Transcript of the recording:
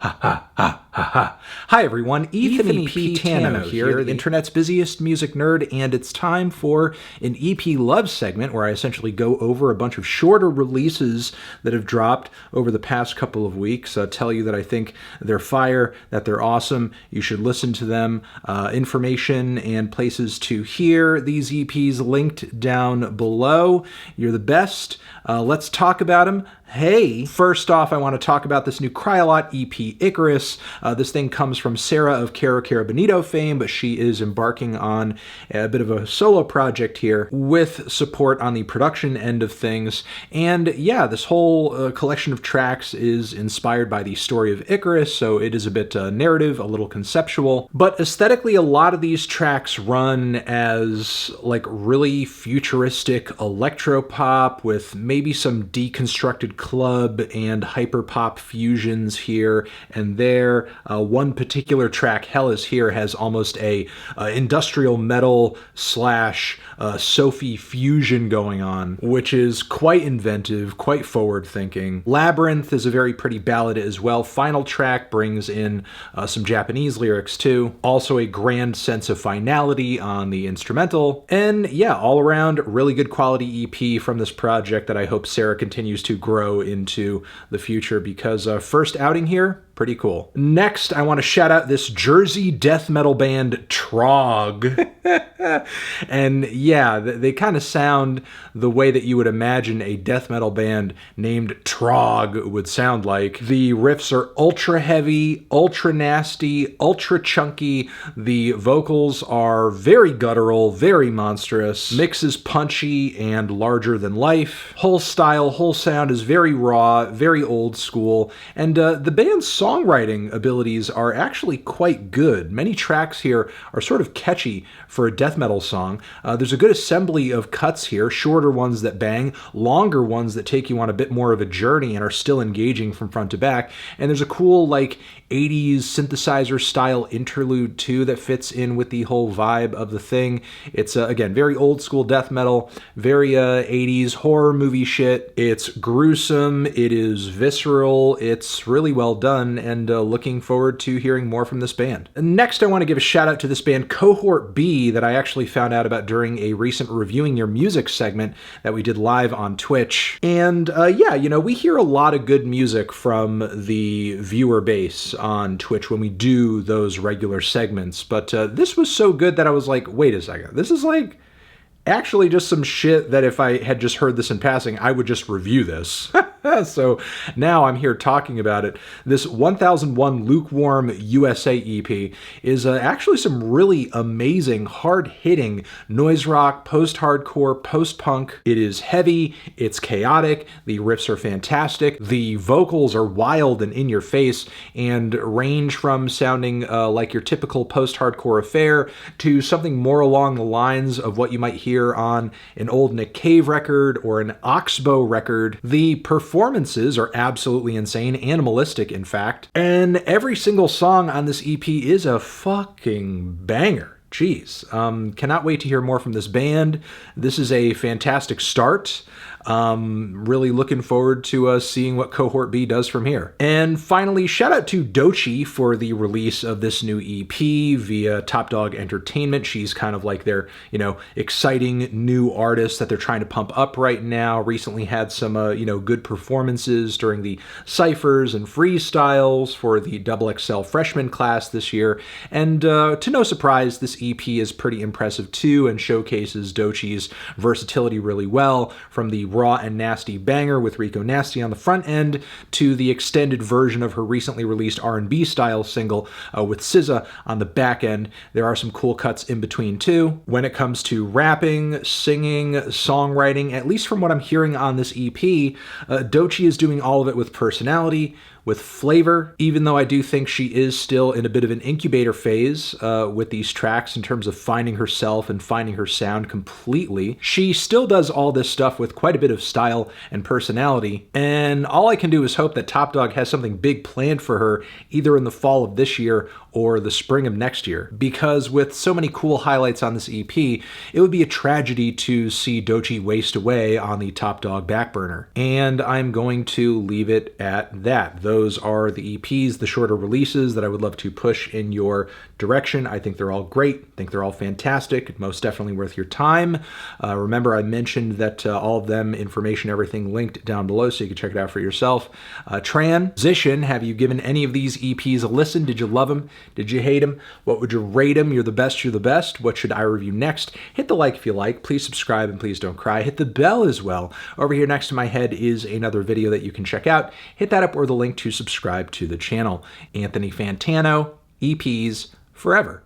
Ha ha ha ha ha. Hi everyone, Ethan P. Tano here, the internet's busiest music nerd, and it's time for an EP Love segment where I essentially go over a bunch of shorter releases that have dropped over the past couple of weeks, tell you that I think they're fire, that they're awesome, you should listen to them, information and places to hear these EPs linked down below. You're the best. Let's talk about them. Hey, first off, I want to talk about this new Cryalot EP, Icarus. This thing comes from Sarah of Caro Caro Bonito fame, but she is embarking on a bit of a solo project here with support on the production end of things. And yeah, this whole collection of tracks is inspired by the story of Icarus, so it is a bit narrative, a little conceptual. But aesthetically, a lot of these tracks run as like really futuristic electropop with maybe some deconstructed club and hyperpop fusions here and there. One particular track, Hell Is Here, has almost a industrial metal slash Sophie fusion going on, which is quite inventive, quite forward-thinking. Labyrinth is a very pretty ballad as well. Final track brings in some Japanese lyrics too. Also a grand sense of finality on the instrumental. And yeah, all around really good quality EP from this project that I hope Sarah continues to grow into the future, because first outing here, pretty cool. Next, I want to shout out this Jersey death metal band Trog. And yeah, they kind of sound the way that you would imagine a death metal band named Trog would sound like. The riffs are ultra heavy, ultra nasty, ultra chunky. The vocals are very guttural, very monstrous. Mix is punchy and larger than life. Whole style, whole sound is very raw, very old school. And the band's songwriting abilities are actually quite good. Many tracks here are sort of catchy for a death metal song. There's a good assembly of cuts here, shorter ones that bang, longer ones that take you on a bit more of a journey and are still engaging from front to back. And there's a cool like 80s synthesizer style interlude too that fits in with the whole vibe of the thing. It's again very old school death metal, very 80s horror movie shit. It's gruesome, it is visceral, it's really well done, and looking forward to hearing more from this band. Next, I want to give a shout out to this band Cohort B that I actually found out about during a recent Reviewing Your Music segment that we did live on Twitch. And yeah, you know, we hear a lot of good music from the viewer base on Twitch when we do those regular segments, but this was so good that I was like, wait a second, this is like actually just some shit that if I had just heard this in passing, I would just review this. So now I'm here talking about it. This 1001 Lukewarm USA EP is actually some really amazing, hard-hitting noise rock, post-hardcore, post-punk. It is heavy, it's chaotic, the riffs are fantastic, the vocals are wild and in your face, and range from sounding like your typical post-hardcore affair to something more along the lines of what you might hear on an old Nick Cave record or an Oxbow record. The performances are absolutely insane, animalistic in fact, and every single song on this EP is a fucking banger. Jeez. Cannot wait to hear more from this band. This is a fantastic start. Really looking forward to seeing what Cohort B does from here. And finally, shout out to Doechii for the release of this new EP via Top Dog Entertainment. She's kind of like their, you know, exciting new artist that they're trying to pump up right now. Recently had some, you know, good performances during the ciphers and freestyles for the XXL freshman class this year. And to no surprise, this EP is pretty impressive too and showcases Doechii's versatility really well, from the raw and nasty banger with Rico Nasty on the front end to the extended version of her recently released R&B style single with SZA on the back end. There are some cool cuts in between too. When it comes to rapping, singing, songwriting, at least from what I'm hearing on this EP, Doechii is doing all of it with personality, with flavor, even though I do think she is still in a bit of an incubator phase with these tracks in terms of finding herself and finding her sound completely. She still does all this stuff with quite a bit of style and personality, and all I can do is hope that Top Dog has something big planned for her either in the fall of this year or the spring of next year, because with so many cool highlights on this EP, it would be a tragedy to see Doechii waste away on the Top Dog back burner. And I'm going to leave it at that. Those those are the EPs, the shorter releases that I would love to push in your direction. I think they're all great. I think they're all fantastic. Most definitely worth your time. Remember, I mentioned that all of them, information, everything linked down below so you can check it out for yourself. Transition, have you given any of these EPs a listen? Did you love them? Did you hate them? What would you rate them? You're the best, you're the best. What should I review next? Hit the like if you like. Please subscribe and please don't cry. Hit the bell as well. Over here next to my head is another video that you can check out. Hit that up or the link to subscribe to the channel. Anthony Fantano, EPs forever.